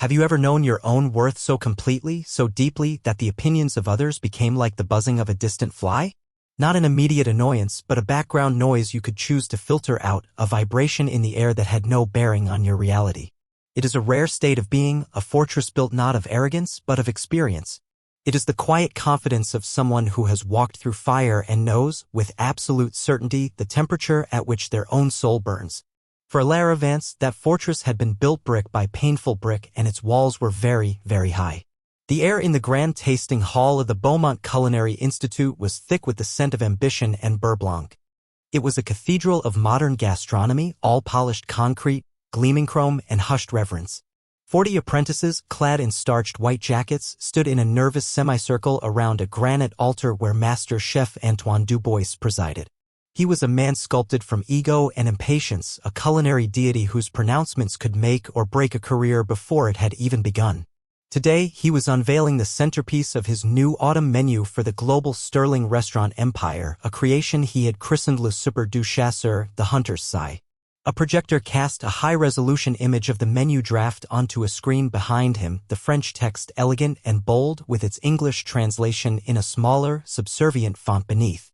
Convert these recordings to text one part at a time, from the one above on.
Have you ever known your own worth so completely, so deeply, that the opinions of others became like the buzzing of a distant fly? Not an immediate annoyance, but a background noise you could choose to filter out, a vibration in the air that had no bearing on your reality. It is a rare state of being, a fortress built not of arrogance, but of experience. It is the quiet confidence of someone who has walked through fire and knows, with absolute certainty, the temperature at which their own soul burns. For Alara Vance, that fortress had been built brick by painful brick, and its walls were very, very high. The air in the grand tasting hall of the Beaumont Culinary Institute was thick with the scent of ambition and beurre blanc. It was a cathedral of modern gastronomy, all polished concrete, gleaming chrome, and hushed reverence. 40 apprentices, clad in starched white jackets, stood in a nervous semicircle around a granite altar where Master Chef Antoine Dubois presided. He was a man sculpted from ego and impatience, a culinary deity whose pronouncements could make or break a career before it had even begun. Today, he was unveiling the centerpiece of his new autumn menu for the global Sterling restaurant empire, a creation he had christened Le Super du Chasseur, the Hunter's Sigh. A projector cast a high-resolution image of the menu draft onto a screen behind him, the French text elegant and bold with its English translation in a smaller, subservient font beneath.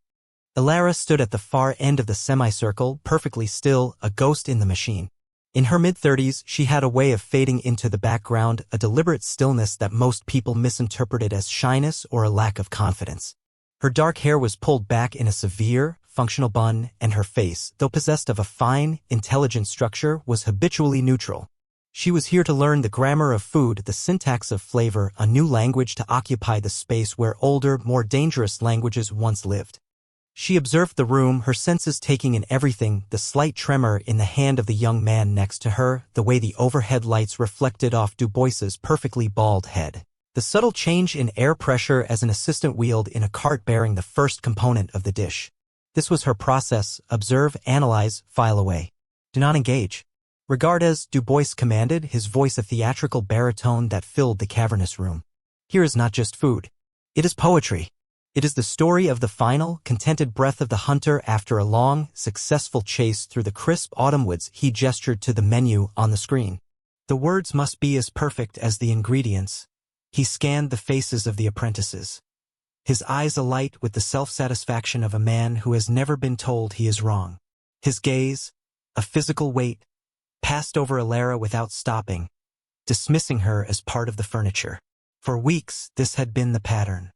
Alara stood at the far end of the semicircle, perfectly still, a ghost in the machine. In her mid-30s, she had a way of fading into the background, a deliberate stillness that most people misinterpreted as shyness or a lack of confidence. Her dark hair was pulled back in a severe, functional bun, and her face, though possessed of a fine, intelligent structure, was habitually neutral. She was here to learn the grammar of food, the syntax of flavor, a new language to occupy the space where older, more dangerous languages once lived. She observed the room, her senses taking in everything, the slight tremor in the hand of the young man next to her, the way the overhead lights reflected off Dubois's perfectly bald head. The subtle change in air pressure as an assistant wheeled in a cart bearing the first component of the dish. This was her process: observe, analyze, file away. Do not engage. Regard as Dubois commanded, his voice a theatrical baritone that filled the cavernous room. Here is not just food. It is poetry. It is the story of the final, contented breath of the hunter after a long, successful chase through the crisp autumn woods. He gestured to the menu on the screen. The words must be as perfect as the ingredients. He scanned the faces of the apprentices, his eyes alight with the self-satisfaction of a man who has never been told he is wrong. His gaze, a physical weight, passed over Alara without stopping, dismissing her as part of the furniture. For weeks, this had been the pattern.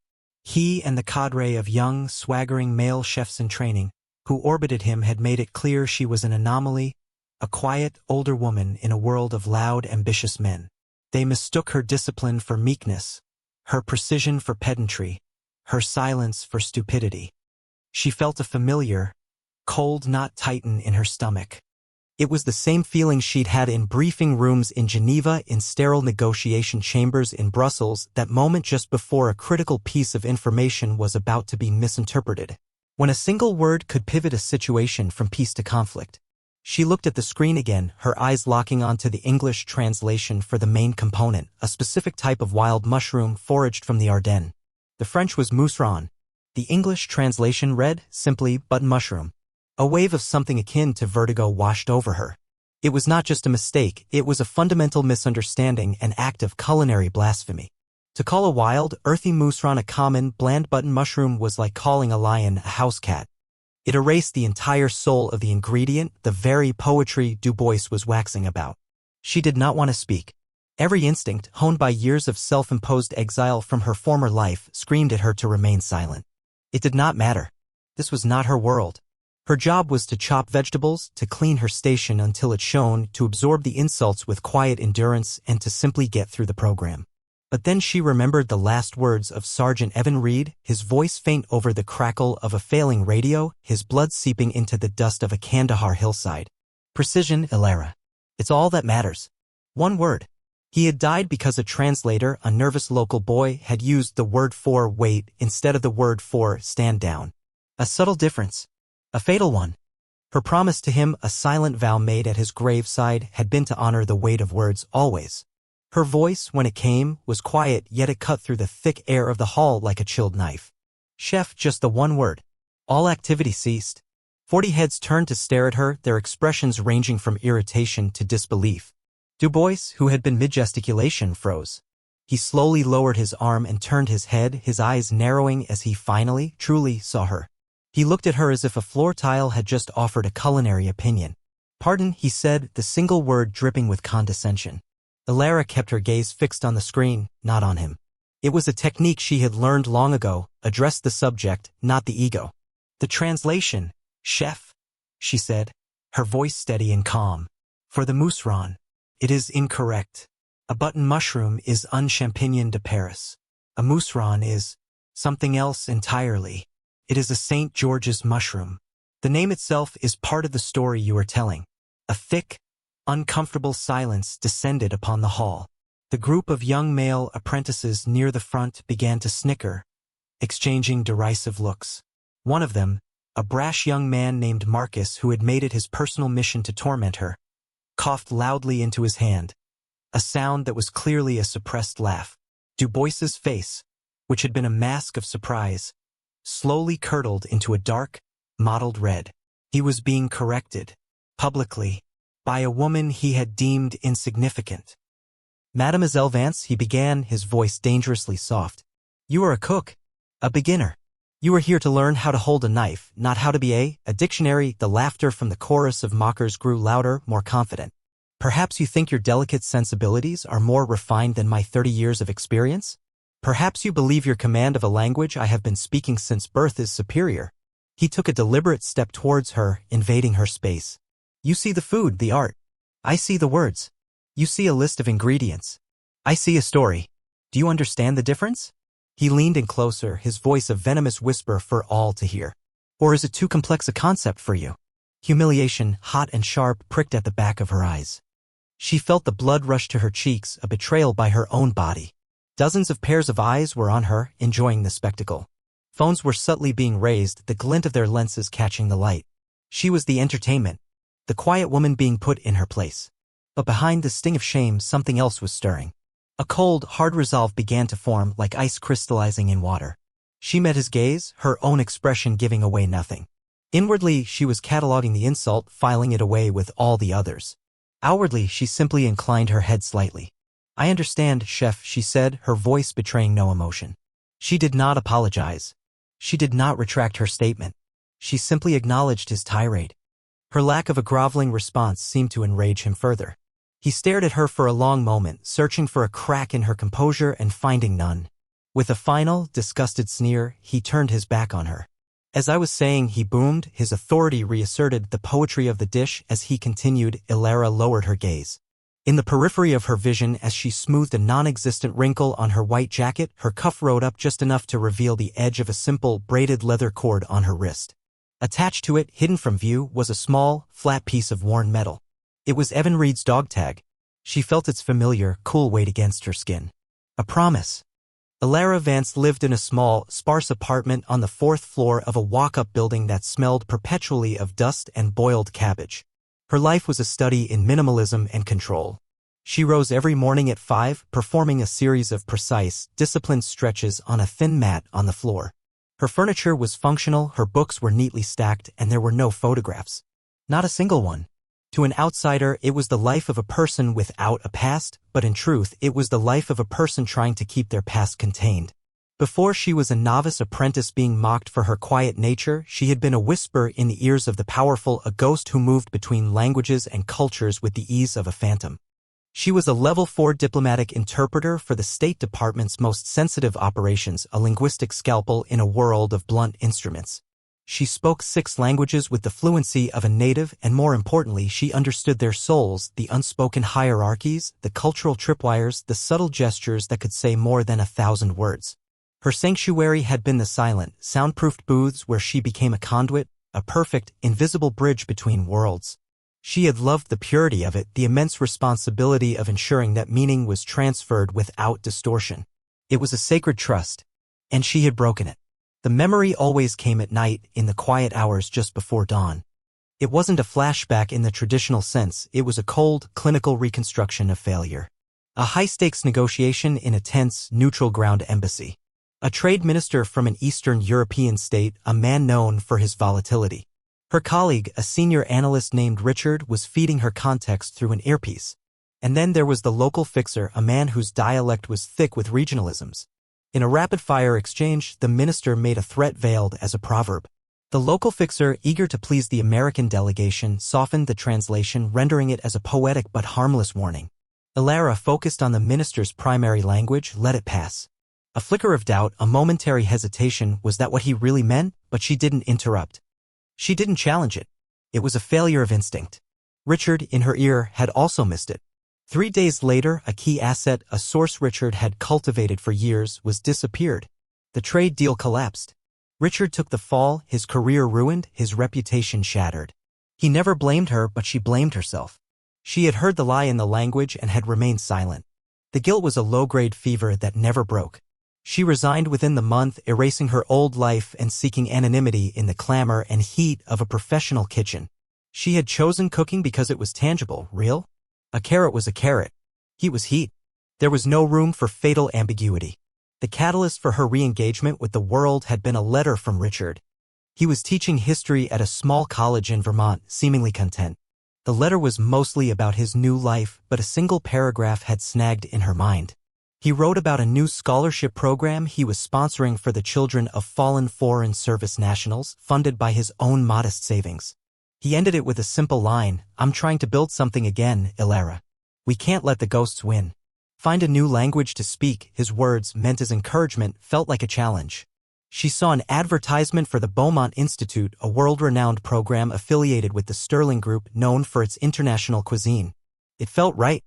He and the cadre of young, swaggering male chefs in training who orbited him had made it clear she was an anomaly, a quiet, older woman in a world of loud, ambitious men. They mistook her discipline for meekness, her precision for pedantry, her silence for stupidity. She felt a familiar, cold knot tighten in her stomach. It was the same feeling she'd had in briefing rooms in Geneva, in sterile negotiation chambers in Brussels, that moment just before a critical piece of information was about to be misinterpreted. When a single word could pivot a situation from peace to conflict. She looked at the screen again, her eyes locking onto the English translation for the main component, a specific type of wild mushroom foraged from the Ardennes. The French was mousseron. The English translation read, simply, button mushroom. A wave of something akin to vertigo washed over her. It was not just a mistake, it was a fundamental misunderstanding, an act of culinary blasphemy. To call a wild, earthy mousseron a common, bland button mushroom was like calling a lion a house cat. It erased the entire soul of the ingredient, the very poetry Dubois was waxing about. She did not want to speak. Every instinct, honed by years of self-imposed exile from her former life, screamed at her to remain silent. It did not matter. This was not her world. Her job was to chop vegetables, to clean her station until it shone, to absorb the insults with quiet endurance, and to simply get through the program. But then she remembered the last words of Sergeant Evan Reed, his voice faint over the crackle of a failing radio, his blood seeping into the dust of a Kandahar hillside. Precision, Alara. It's all that matters. One word. He had died because a translator, a nervous local boy, had used the word for wait instead of the word for stand down. A subtle difference. A fatal one. Her promise to him, a silent vow made at his graveside, had been to honor the weight of words always. Her voice, when it came, was quiet, yet it cut through the thick air of the hall like a chilled knife. Chef, just the one word. All activity ceased. 40 heads turned to stare at her, their expressions ranging from irritation to disbelief. Du Bois, who had been mid-gesticulation, froze. He slowly lowered his arm and turned his head, his eyes narrowing as he finally, truly saw her. He looked at her as if a floor tile had just offered a culinary opinion. "Pardon," he said, the single word dripping with condescension. Ilara kept her gaze fixed on the screen, not on him. It was a technique she had learned long ago, address the subject, not the ego. "The translation, chef," she said, her voice steady and calm. "For the mousseron, it is incorrect. A button mushroom is un champignon de Paris. A mousseron is something else entirely. It is a St. George's mushroom. The name itself is part of the story you are telling." A thick, uncomfortable silence descended upon the hall. The group of young male apprentices near the front began to snicker, exchanging derisive looks. One of them, a brash young man named Marcus who had made it his personal mission to torment her, coughed loudly into his hand, a sound that was clearly a suppressed laugh. Du Bois's face, which had been a mask of surprise, slowly curdled into a dark, mottled red. He was being corrected, publicly, by a woman he had deemed insignificant. "Mademoiselle Vance," he began, his voice dangerously soft. "You are a cook, a beginner. You are here to learn how to hold a knife, not how to be a dictionary." The laughter from the chorus of mockers grew louder, more confident. "Perhaps you think your delicate sensibilities are more refined than my 30 years of experience? Perhaps you believe your command of a language I have been speaking since birth is superior." He took a deliberate step towards her, invading her space. "You see the food, the art. I see the words. You see a list of ingredients. I see a story. Do you understand the difference?" He leaned in closer, his voice a venomous whisper for all to hear. "Or is it too complex a concept for you?" Humiliation, hot and sharp, pricked at the back of her eyes. She felt the blood rush to her cheeks, a betrayal by her own body. Dozens of pairs of eyes were on her, enjoying the spectacle. Phones were subtly being raised, the glint of their lenses catching the light. She was the entertainment, the quiet woman being put in her place. But behind the sting of shame, something else was stirring. A cold, hard resolve began to form, like ice crystallizing in water. She met his gaze, her own expression giving away nothing. Inwardly, she was cataloging the insult, filing it away with all the others. Outwardly, she simply inclined her head slightly. "I understand, chef," she said, her voice betraying no emotion. She did not apologize. She did not retract her statement. She simply acknowledged his tirade. Her lack of a groveling response seemed to enrage him further. He stared at her for a long moment, searching for a crack in her composure and finding none. With a final, disgusted sneer, he turned his back on her. "As I was saying," he boomed, his authority reasserted, the poetry of the dish. As he continued, Ilara lowered her gaze. In the periphery of her vision, as she smoothed a non-existent wrinkle on her white jacket, her cuff rode up just enough to reveal the edge of a simple, braided leather cord on her wrist. Attached to it, hidden from view, was a small, flat piece of worn metal. It was Evan Reed's dog tag. She felt its familiar, cool weight against her skin. A promise. Ilara Vance lived in a small, sparse apartment on the 4th floor of a walk-up building that smelled perpetually of dust and boiled cabbage. Her life was a study in minimalism and control. She rose every morning at 5, performing a series of precise, disciplined stretches on a thin mat on the floor. Her furniture was functional, her books were neatly stacked, and there were no photographs. Not a single one. To an outsider, it was the life of a person without a past, but in truth, it was the life of a person trying to keep their past contained. Before she was a novice apprentice being mocked for her quiet nature, she had been a whisper in the ears of the powerful, a ghost who moved between languages and cultures with the ease of a phantom. She was a level 4 diplomatic interpreter for the State Department's most sensitive operations, a linguistic scalpel in a world of blunt instruments. She spoke 6 languages with the fluency of a native, and more importantly, she understood their souls, the unspoken hierarchies, the cultural tripwires, the subtle gestures that could say more than 1,000 words. Her sanctuary had been the silent, soundproofed booths where she became a conduit, a perfect, invisible bridge between worlds. She had loved the purity of it, the immense responsibility of ensuring that meaning was transferred without distortion. It was a sacred trust, and she had broken it. The memory always came at night, in the quiet hours just before dawn. It wasn't a flashback in the traditional sense, it was a cold, clinical reconstruction of failure. A high-stakes negotiation in a tense, neutral ground embassy. A trade minister from an Eastern European state, a man known for his volatility. Her colleague, a senior analyst named Richard, was feeding her context through an earpiece. And then there was the local fixer, a man whose dialect was thick with regionalisms. In a rapid-fire exchange, the minister made a threat veiled as a proverb. The local fixer, eager to please the American delegation, softened the translation, rendering it as a poetic but harmless warning. Ilara, focused on the minister's primary language, let it pass. A flicker of doubt, a momentary hesitation, was that what he really meant? But she didn't interrupt. She didn't challenge it. It was a failure of instinct. Richard, in her ear, had also missed it. 3 days later, a key asset, a source Richard had cultivated for years, was disappeared. The trade deal collapsed. Richard took the fall, his career ruined, his reputation shattered. He never blamed her, but she blamed herself. She had heard the lie in the language and had remained silent. The guilt was a low-grade fever that never broke. She resigned within the month, erasing her old life and seeking anonymity in the clamor and heat of a professional kitchen. She had chosen cooking because it was tangible, real. A carrot was a carrot. Heat was heat. There was no room for fatal ambiguity. The catalyst for her re-engagement with the world had been a letter from Richard. He was teaching history at a small college in Vermont, seemingly content. The letter was mostly about his new life, but a single paragraph had snagged in her mind. He wrote about a new scholarship program he was sponsoring for the children of fallen foreign service nationals, funded by his own modest savings. He ended it with a simple line, "I'm trying to build something again, Ilara. We can't let the ghosts win. Find a new language to speak." His words, meant as encouragement, felt like a challenge. She saw an advertisement for the Beaumont Institute, a world-renowned program affiliated with the Sterling Group, known for its international cuisine. It felt right.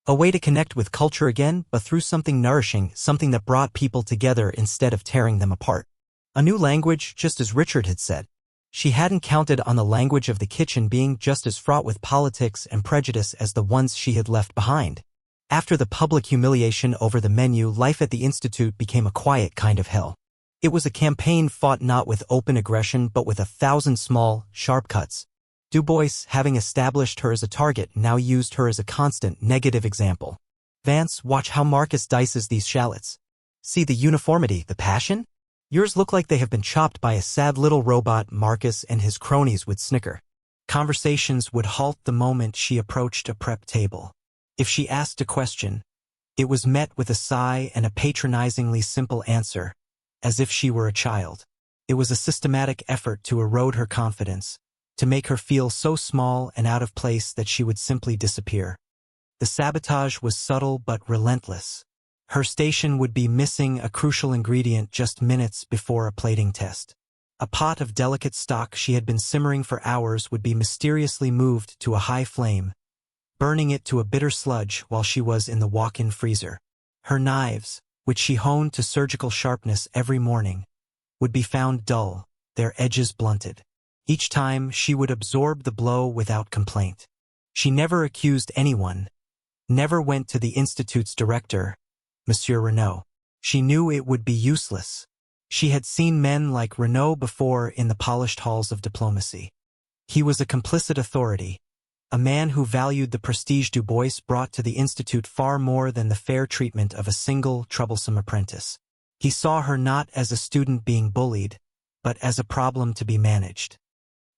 A way to connect with culture again, but through something nourishing, something that brought people together instead of tearing them apart. A new language, just as Richard had said. She hadn't counted on the language of the kitchen being just as fraught with politics and prejudice as the ones she had left behind. After the public humiliation over the menu, life at the Institute became a quiet kind of hell. It was a campaign fought not with open aggression but with 1,000 small, sharp cuts. Du Bois, having established her as a target, now used her as a constant negative example. "Vance, watch how Marcus dices these shallots. See the uniformity, the passion? Yours look like they have been chopped by a sad little robot." Marcus and his cronies would snicker. Conversations would halt the moment she approached a prep table. If she asked a question, it was met with a sigh and a patronizingly simple answer, as if she were a child. It was a systematic effort to erode her confidence, to make her feel so small and out of place that she would simply disappear. The sabotage was subtle but relentless. Her station would be missing a crucial ingredient just minutes before a plating test. A pot of delicate stock she had been simmering for hours would be mysteriously moved to a high flame, burning it to a bitter sludge while she was in the walk-in freezer. Her knives, which she honed to surgical sharpness every morning, would be found dull, their edges blunted. Each time she would absorb the blow without complaint. She never accused anyone, never went to the Institute's director, Monsieur Renaud. She knew it would be useless. She had seen men like Renaud before in the polished halls of diplomacy. He was a complicit authority, a man who valued the prestige Du Bois brought to the Institute far more than the fair treatment of a single, troublesome apprentice. He saw her not as a student being bullied, but as a problem to be managed.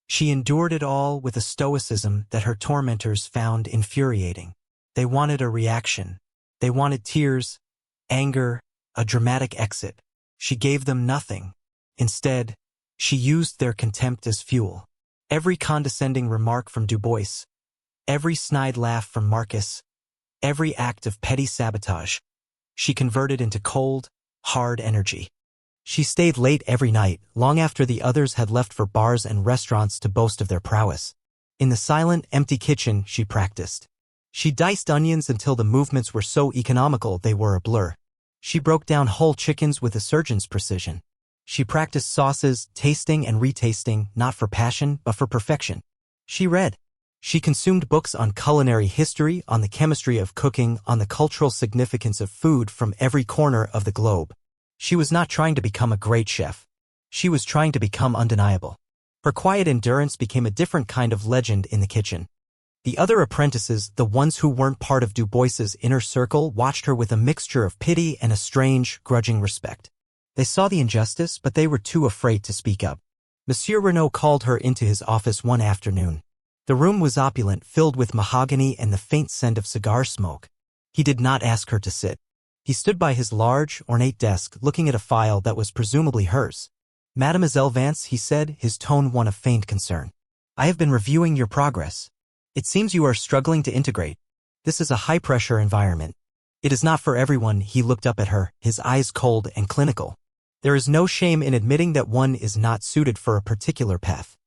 She endured it all with a stoicism that her tormentors found infuriating. They wanted a reaction. They wanted tears, anger, a dramatic exit. She gave them nothing. Instead, she used their contempt as fuel. Every condescending remark from Du Bois, every snide laugh from Marcus, every act of petty sabotage, she converted into cold, hard energy. She stayed late every night, long after the others had left for bars and restaurants to boast of their prowess. In the silent, empty kitchen, she practiced. She diced onions until the movements were so economical they were a blur. She broke down whole chickens with a surgeon's precision. She practiced sauces, tasting and retasting, not for passion, but for perfection. She read. She consumed books on culinary history, on the chemistry of cooking, on the cultural significance of food from every corner of the globe. She was not trying to become a great chef. She was trying to become undeniable. Her quiet endurance became a different kind of legend in the kitchen. The other apprentices, the ones who weren't part of Du Bois's inner circle, watched her with a mixture of pity and a strange, grudging respect. They saw the injustice, but they were too afraid to speak up. Monsieur Renaud called her into his office one afternoon. The room was opulent, filled with mahogany and the faint scent of cigar smoke. He did not ask her to sit. He stood by his large, ornate desk, looking at a file that was presumably hers. "Mademoiselle Vance," he said, his tone one of faint concern. "I have been reviewing your progress. It seems you are struggling to integrate. This is a high-pressure environment. It is not for everyone." He looked up at her, his eyes cold and clinical. "There is no shame in admitting that one is not suited for a particular path.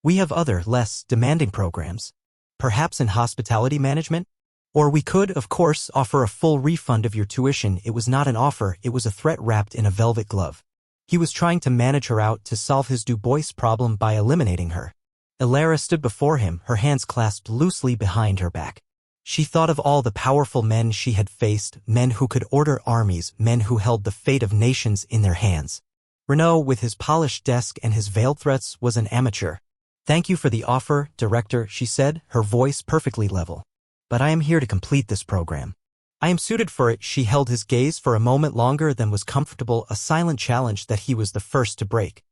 We have other, less demanding programs. Perhaps in hospitality management? Or we could, of course, offer a full refund of your tuition." It was not an offer, it was a threat wrapped in a velvet glove. He was trying to manage her out, to solve his Du Bois problem by eliminating her. Elara stood before him, her hands clasped loosely behind her back. She thought of all the powerful men she had faced, men who could order armies, men who held the fate of nations in their hands. Renaud, with his polished desk and his veiled threats, was an amateur. "Thank you for the offer, Director," she said, her voice perfectly level. "But I am here to complete this program. I am suited for it." She held his gaze for a moment longer than was comfortable, a silent challenge that he was the first to break.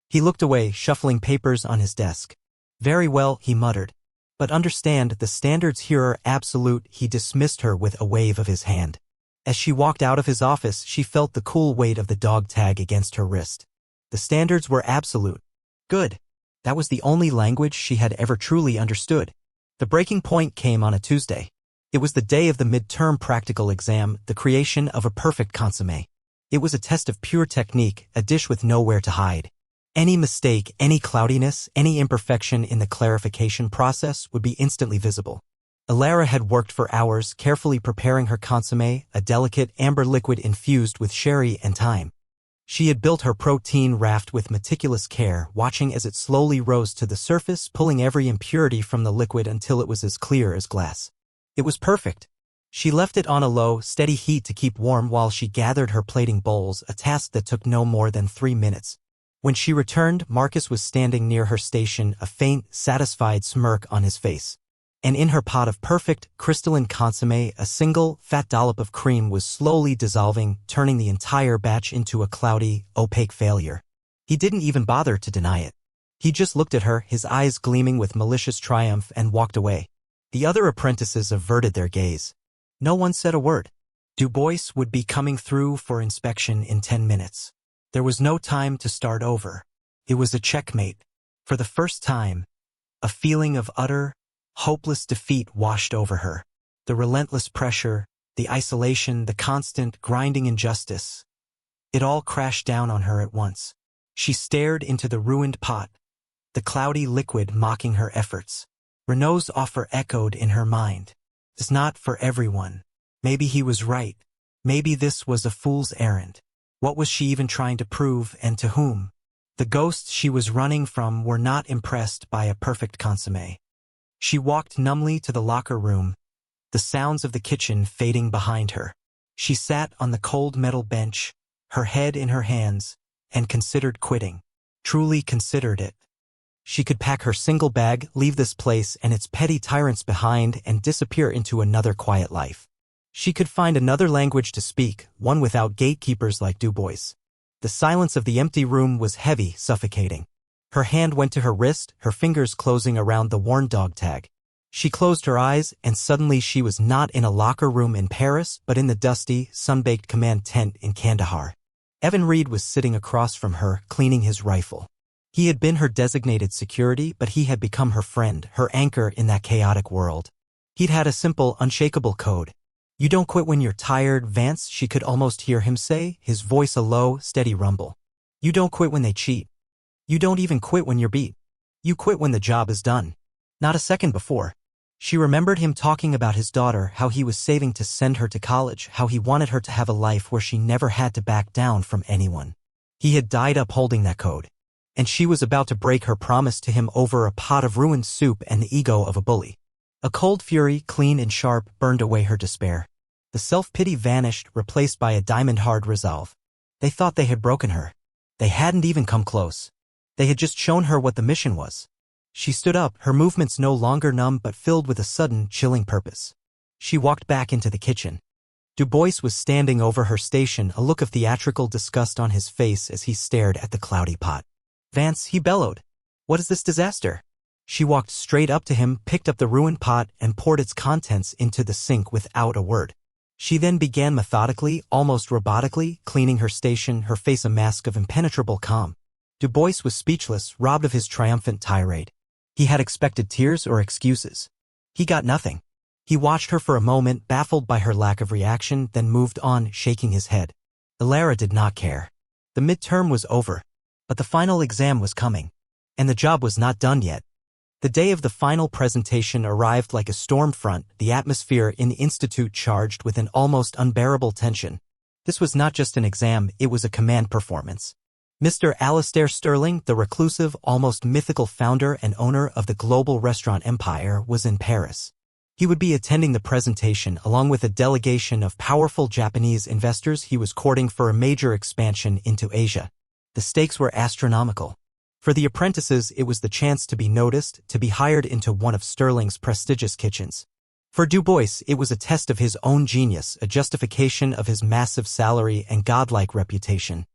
He looked away, shuffling papers on his desk. "Very well," he muttered. "But understand, the standards here are absolute." He dismissed her with a wave of his hand. As she walked out of his office, she felt the cool weight of the dog tag against her wrist. The standards were absolute. Good. That was the only language she had ever truly understood. The breaking point came on a Tuesday. It was the day of the midterm practical exam, the creation of a perfect consommé. It was a test of pure technique, a dish with nowhere to hide. Any mistake, any cloudiness, any imperfection in the clarification process would be instantly visible. Elara had worked for hours, carefully preparing her consommé, a delicate amber liquid infused with sherry and thyme. She had built her protein raft with meticulous care, watching as it slowly rose to the surface, pulling every impurity from the liquid until it was as clear as glass. It was perfect. She left it on a low, steady heat to keep warm while she gathered her plating bowls, a task that took no more than 3 minutes. When she returned, Marcus was standing near her station, a faint, satisfied smirk on his face. And in her pot of perfect, crystalline consommé, a single, fat dollop of cream was slowly dissolving, turning the entire batch into a cloudy, opaque failure. He didn't even bother to deny it. He just looked at her, his eyes gleaming with malicious triumph, and walked away. The other apprentices averted their gaze. No one said a word. Du Bois would be coming through for inspection in 10 minutes. There was no time to start over. It was a checkmate. For the first time, a feeling of utter, hopeless defeat washed over her. The relentless pressure, the isolation, the constant, grinding injustice. It all crashed down on her at once. She stared into the ruined pot, the cloudy liquid mocking her efforts. Renaud's offer echoed in her mind. It's not for everyone. Maybe he was right. Maybe this was a fool's errand. What was she even trying to prove, and to whom? The ghosts she was running from were not impressed by a perfect consommé. She walked numbly to the locker room, the sounds of the kitchen fading behind her. She sat on the cold metal bench, her head in her hands, and considered quitting. Truly considered it. She could pack her single bag, leave this place and its petty tyrants behind, and disappear into another quiet life. She could find another language to speak, one without gatekeepers like Du Bois. The silence of the empty room was heavy, suffocating. Her hand went to her wrist, her fingers closing around the worn dog tag. She closed her eyes, and suddenly she was not in a locker room in Paris, but in the dusty, sun-baked command tent in Kandahar. Evan Reed was sitting across from her, cleaning his rifle. He had been her designated security, but he had become her friend, her anchor in that chaotic world. He'd had a simple, unshakable code. "You don't quit when you're tired, Vance," she could almost hear him say, his voice a low, steady rumble. "You don't quit when they cheat. You don't even quit when you're beat. You quit when the job is done." Not a second before. She remembered him talking about his daughter, how he was saving to send her to college, how he wanted her to have a life where she never had to back down from anyone. He had died upholding that code. And she was about to break her promise to him over a pot of ruined soup and the ego of a bully. A cold fury, clean and sharp, burned away her despair. The self-pity vanished, replaced by a diamond-hard resolve. They thought they had broken her. They hadn't even come close. They had just shown her what the mission was. She stood up, her movements no longer numb but filled with a sudden, chilling purpose. She walked back into the kitchen. Du Bois was standing over her station, a look of theatrical disgust on his face as he stared at the cloudy pot. "Vance," he bellowed. "What is this disaster? She walked straight up to him, picked up the ruined pot, and poured its contents into the sink without a word. She then began methodically, almost robotically, cleaning her station, her face a mask of impenetrable calm. Du Bois was speechless, robbed of his triumphant tirade. He had expected tears or excuses. He got nothing. He watched her for a moment, baffled by her lack of reaction, then moved on, shaking his head. Alara did not care. The midterm was over, but the final exam was coming, and the job was not done yet. The day of the final presentation arrived like a storm front, the atmosphere in the institute charged with an almost unbearable tension. This was not just an exam, it was a command performance. Mr. Alastair Sterling, the reclusive, almost mythical founder and owner of the global restaurant empire, was in Paris. He would be attending the presentation along with a delegation of powerful Japanese investors he was courting for a major expansion into Asia. The stakes were astronomical. For the apprentices, it was the chance to be noticed, to be hired into one of Sterling's prestigious kitchens. For Du Bois, it was a test of his own genius, a justification of his massive salary and godlike reputation.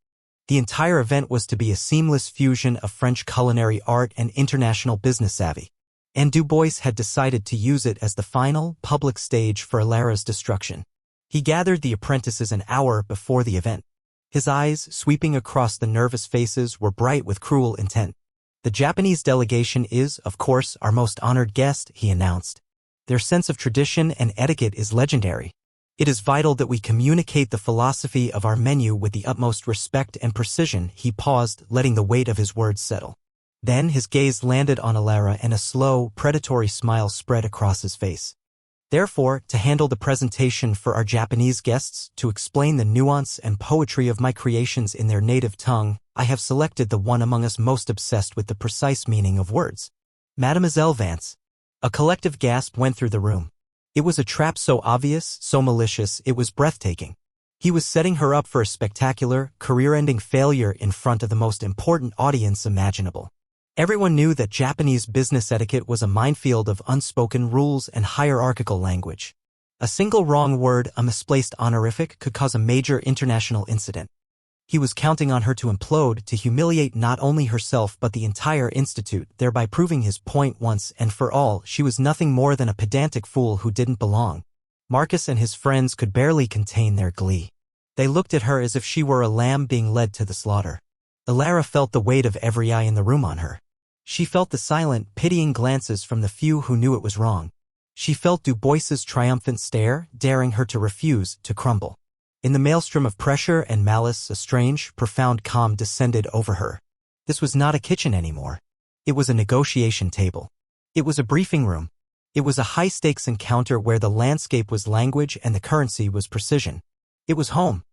The entire event was to be a seamless fusion of French culinary art and international business savvy. And Du Bois had decided to use it as the final, public stage for Alara's destruction. He gathered the apprentices an hour before the event. His eyes, sweeping across the nervous faces, were bright with cruel intent. The Japanese delegation is, of course, our most honored guest, he announced. Their sense of tradition and etiquette is legendary. It is vital that we communicate the philosophy of our menu with the utmost respect and precision. He paused, letting the weight of his words settle. Then his gaze landed on Alara and a slow, predatory smile spread across his face. Therefore, to handle the presentation for our Japanese guests, to explain the nuance and poetry of my creations in their native tongue, I have selected the one among us most obsessed with the precise meaning of words. Mademoiselle Vance. A collective gasp went through the room. It was a trap so obvious, so malicious, it was breathtaking. He was setting her up for a spectacular, career-ending failure in front of the most important audience imaginable. Everyone knew that Japanese business etiquette was a minefield of unspoken rules and hierarchical language. A single wrong word, a misplaced honorific, could cause a major international incident. He was counting on her to implode, to humiliate not only herself but the entire institute, thereby proving his point once and for all. She was nothing more than a pedantic fool who didn't belong. Marcus and his friends could barely contain their glee. They looked at her as if she were a lamb being led to the slaughter. Alara felt the weight of every eye in the room on her. She felt the silent, pitying glances from the few who knew it was wrong. She felt Du Bois's triumphant stare, daring her to refuse, to crumble. In the maelstrom of pressure and malice, a strange, profound calm descended over her. This was not a kitchen anymore. It was a negotiation table. It was a briefing room. It was a high-stakes encounter where the landscape was language and the currency was precision. It was home.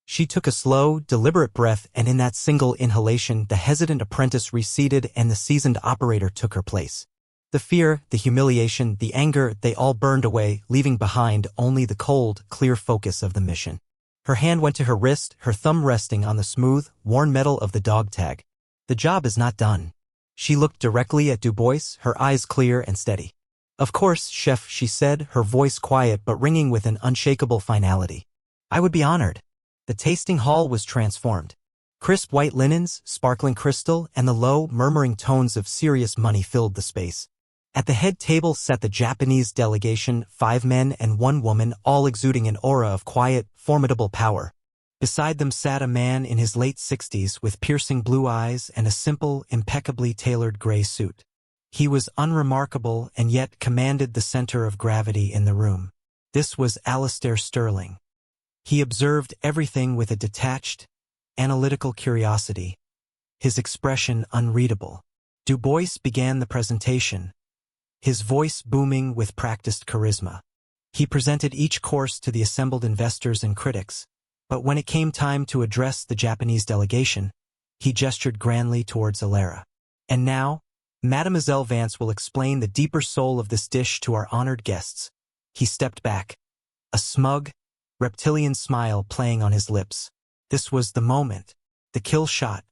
She took a slow, deliberate breath, and in that single inhalation, the hesitant apprentice receded and the seasoned operator took her place. The fear, the humiliation, the anger, they all burned away, leaving behind only the cold, clear focus of the mission. Her hand went to her wrist, her thumb resting on the smooth, worn metal of the dog tag. The job is not done. She looked directly at Du Bois, her eyes clear and steady. Of course, chef, she said, her voice quiet but ringing with an unshakable finality. I would be honored. The tasting hall was transformed. Crisp white linens, sparkling crystal, and the low, murmuring tones of serious money filled the space. At the head table sat the Japanese delegation, 5 men and 1 woman, all exuding an aura of quiet, formidable power. Beside them sat a man in his late 60s with piercing blue eyes and a simple, impeccably tailored gray suit. He was unremarkable and yet commanded the center of gravity in the room. This was Alastair Sterling. He observed everything with a detached, analytical curiosity, his expression unreadable. Du Bois began the presentation, his voice booming with practiced charisma. He presented each course to the assembled investors and critics, but when it came time to address the Japanese delegation, he gestured grandly towards Alara. And now, Mademoiselle Vance will explain the deeper soul of this dish to our honored guests. He stepped back, a smug, reptilian smile playing on his lips. This was the moment, the kill shot.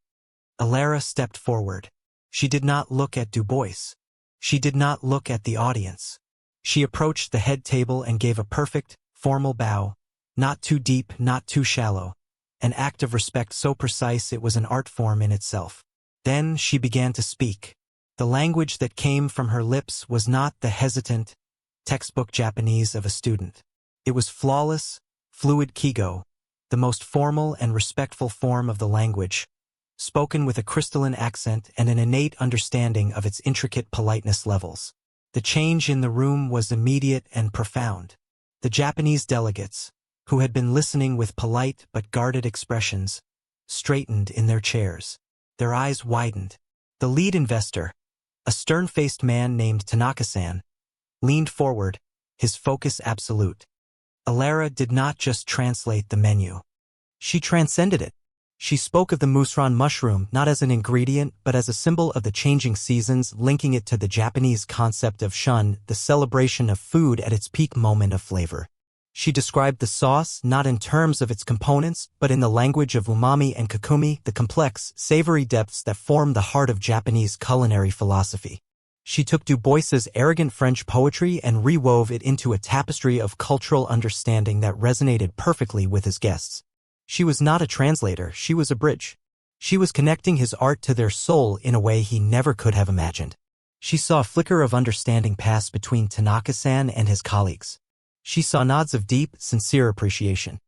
Alara stepped forward. She did not look at Du Bois. She did not look at the audience. She approached the head table and gave a perfect, formal bow, not too deep, not too shallow, an act of respect so precise it was an art form in itself. Then she began to speak. The language that came from her lips was not the hesitant, textbook Japanese of a student. It was flawless, fluid Kigo, the most formal and respectful form of the language, spoken with a crystalline accent and an innate understanding of its intricate politeness levels. The change in the room was immediate and profound. The Japanese delegates, who had been listening with polite but guarded expressions, straightened in their chairs. Their eyes widened. The lead investor, a stern-faced man named Tanaka-san, leaned forward, his focus absolute. Alara did not just translate the menu. She transcended it. She spoke of the musron mushroom not as an ingredient but as a symbol of the changing seasons, linking it to the Japanese concept of shun, the celebration of food at its peak moment of flavor. She described the sauce not in terms of its components but in the language of umami and kokumi, the complex, savory depths that form the heart of Japanese culinary philosophy. She took Du Bois's arrogant French poetry and rewove it into a tapestry of cultural understanding that resonated perfectly with his guests. She was not a translator, she was a bridge. She was connecting his art to their soul in a way he never could have imagined. She saw a flicker of understanding pass between Tanaka-san and his colleagues. She saw nods of deep, sincere appreciation.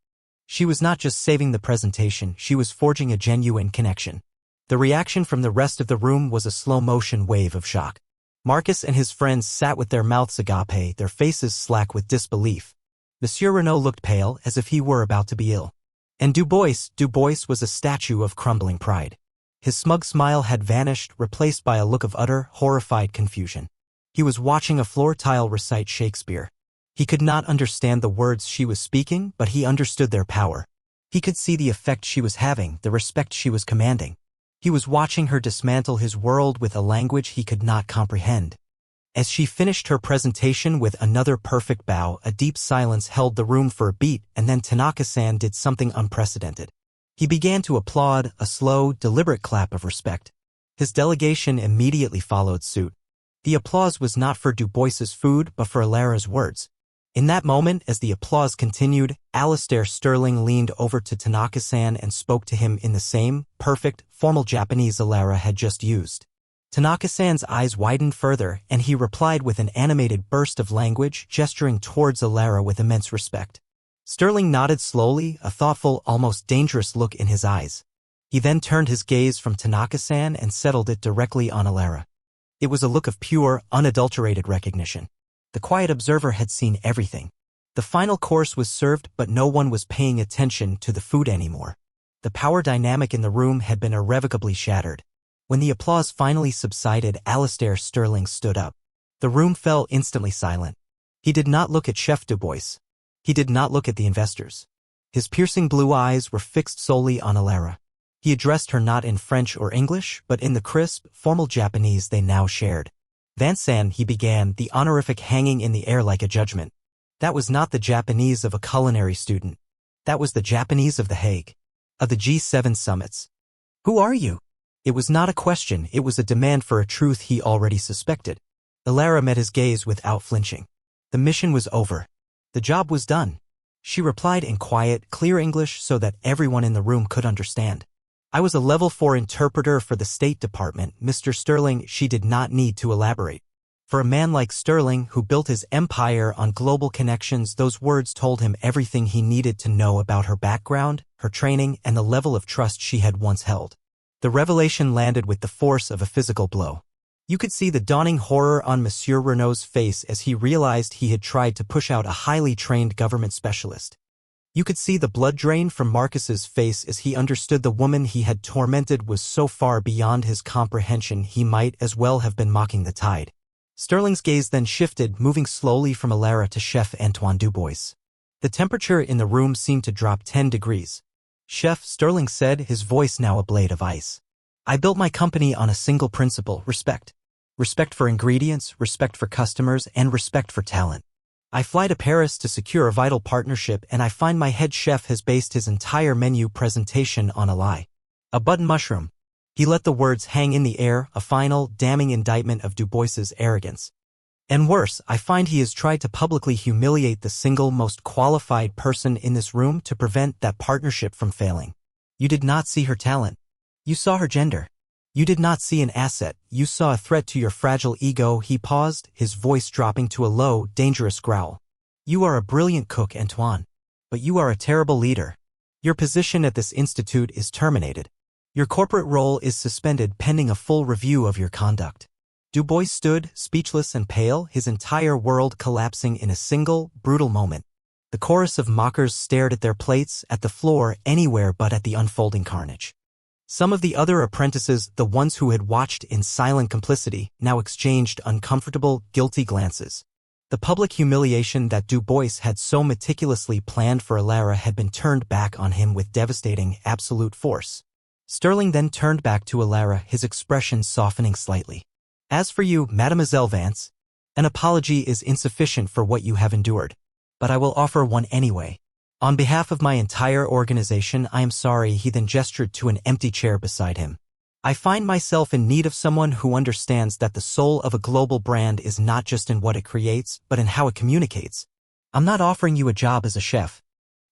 She was not just saving the presentation, she was forging a genuine connection. The reaction from the rest of the room was a slow-motion wave of shock. Marcus and his friends sat with their mouths agape, their faces slack with disbelief. Monsieur Renaud looked pale, as if he were about to be ill. And Du Bois was a statue of crumbling pride. His smug smile had vanished, replaced by a look of utter, horrified confusion. He was watching a floor tile recite Shakespeare. He could not understand the words she was speaking, but he understood their power. He could see the effect she was having, the respect she was commanding. He was watching her dismantle his world with a language he could not comprehend. As she finished her presentation with another perfect bow, a deep silence held the room for a beat, and then Tanaka-san did something unprecedented. He began to applaud, a slow, deliberate clap of respect. His delegation immediately followed suit. The applause was not for Du Bois's food, but for Alara's words. In that moment, as the applause continued, Alistair Sterling leaned over to Tanaka-san and spoke to him in the same, perfect, formal Japanese Alara had just used. Tanaka-san's eyes widened further, and he replied with an animated burst of language, gesturing towards Alara with immense respect. Sterling nodded slowly, a thoughtful, almost dangerous look in his eyes. He then turned his gaze from Tanaka-san and settled it directly on Alara. It was a look of pure, unadulterated recognition. The quiet observer had seen everything. The final course was served, but no one was paying attention to the food anymore. The power dynamic in the room had been irrevocably shattered. When the applause finally subsided, Alistair Sterling stood up. The room fell instantly silent. He did not look at Chef Du Bois. He did not look at the investors. His piercing blue eyes were fixed solely on Alara. He addressed her not in French or English, but in the crisp, formal Japanese they now shared. Vansan, he began, the honorific hanging in the air like a judgment. That was not the Japanese of a culinary student. That was the Japanese of The Hague. Of the G7 summits. Who are you? It was not a question, it was a demand for a truth he already suspected. Alara met his gaze without flinching. The mission was over. The job was done. She replied in quiet, clear English so that everyone in the room could understand. I was a level 4 interpreter for the State Department, Mr. Sterling. She did not need to elaborate. For a man like Sterling, who built his empire on global connections, those words told him everything he needed to know about her background, her training, and the level of trust she had once held. The revelation landed with the force of a physical blow. You could see the dawning horror on Monsieur Renaud's face as he realized he had tried to push out a highly trained government specialist. You could see the blood drain from Marcus's face as he understood the woman he had tormented was so far beyond his comprehension he might as well have been mocking the tide. Sterling's gaze then shifted, moving slowly from Alara to Chef Antoine Du Bois. The temperature in the room seemed to drop 10 degrees. Chef, Sterling said, his voice now a blade of ice. I built my company on a single principle, respect. Respect for ingredients, respect for customers, and respect for talent. I fly to Paris to secure a vital partnership, and I find my head chef has based his entire menu presentation on a lie. A button mushroom. He let the words hang in the air, a final, damning indictment of Du Bois's arrogance. And worse, I find he has tried to publicly humiliate the single most qualified person in this room to prevent that partnership from failing. You did not see her talent. You saw her gender. You did not see an asset, you saw a threat to your fragile ego. He paused, his voice dropping to a low, dangerous growl. You are a brilliant cook, Antoine. But you are a terrible leader. Your position at this institute is terminated. Your corporate role is suspended pending a full review of your conduct. Dubois stood, speechless and pale, his entire world collapsing in a single, brutal moment. The chorus of mockers stared at their plates, at the floor, anywhere but at the unfolding carnage. Some of the other apprentices, the ones who had watched in silent complicity, now exchanged uncomfortable, guilty glances. The public humiliation that Dubois had so meticulously planned for Alara had been turned back on him with devastating, absolute force. Sterling then turned back to Alara, his expression softening slightly. As for you, Mademoiselle Vance, an apology is insufficient for what you have endured. But I will offer one anyway. On behalf of my entire organization, I am sorry. He then gestured to an empty chair beside him. I find myself in need of someone who understands that the soul of a global brand is not just in what it creates, but in how it communicates. I'm not offering you a job as a chef.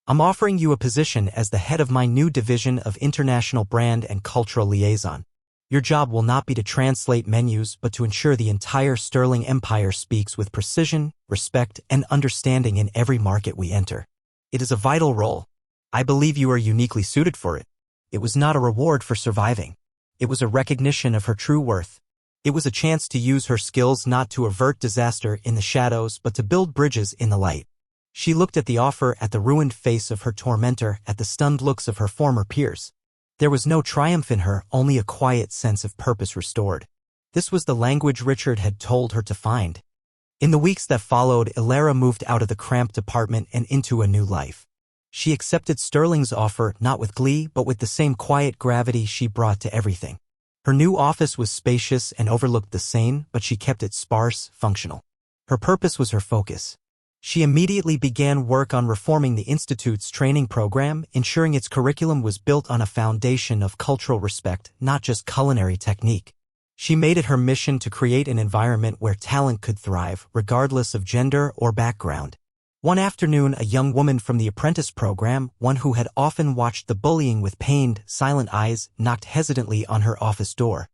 I'm offering you a position as the head of my new division of international brand and cultural liaison. Your job will not be to translate menus, but to ensure the entire Sterling Empire speaks with precision, respect, and understanding in every market we enter. It is a vital role. I believe you are uniquely suited for it. It was not a reward for surviving. It was a recognition of her true worth. It was a chance to use her skills not to avert disaster in the shadows, but to build bridges in the light. She looked at the offer, at the ruined face of her tormentor, at the stunned looks of her former peers. There was no triumph in her, only a quiet sense of purpose restored. This was the language Richard had told her to find. In the weeks that followed, Alara moved out of the cramped apartment and into a new life. She accepted Sterling's offer, not with glee, but with the same quiet gravity she brought to everything. Her new office was spacious and overlooked the Seine, but she kept it sparse, functional. Her purpose was her focus. She immediately began work on reforming the Institute's training program, ensuring its curriculum was built on a foundation of cultural respect, not just culinary technique. She made it her mission to create an environment where talent could thrive, regardless of gender or background. One afternoon, a young woman from the apprentice program, one who had often watched the bullying with pained, silent eyes, knocked hesitantly on her office door.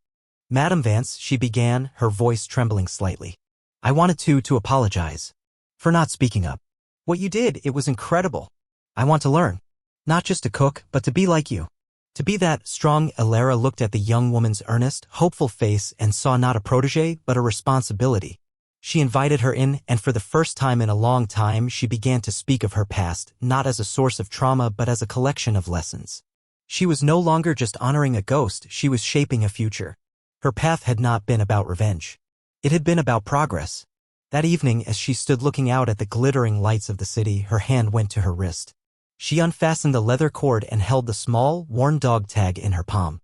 Madame Vance, she began, her voice trembling slightly. I wanted to apologize. For not speaking up. What you did, it was incredible. I want to learn. Not just to cook, but to be like you. To be that strong. Alara looked at the young woman's earnest, hopeful face and saw not a protégé, but a responsibility. She invited her in, and for the first time in a long time she began to speak of her past, not as a source of trauma but as a collection of lessons. She was no longer just honoring a ghost, she was shaping a future. Her path had not been about revenge. It had been about progress. That evening, as she stood looking out at the glittering lights of the city, her hand went to her wrist. She unfastened the leather cord and held the small, worn dog tag in her palm.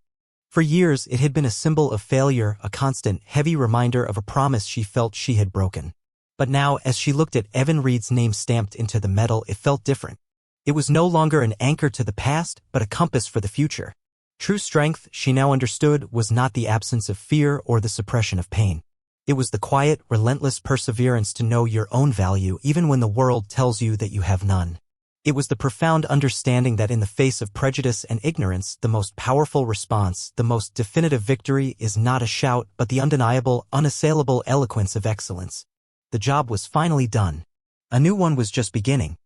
For years, it had been a symbol of failure, a constant, heavy reminder of a promise she felt she had broken. But now, as she looked at Evan Reed's name stamped into the metal, it felt different. It was no longer an anchor to the past, but a compass for the future. True strength, she now understood, was not the absence of fear or the suppression of pain. It was the quiet, relentless perseverance to know your own value even when the world tells you that you have none. It was the profound understanding that in the face of prejudice and ignorance, the most powerful response, the most definitive victory is not a shout but the undeniable, unassailable eloquence of excellence. The job was finally done. A new one was just beginning.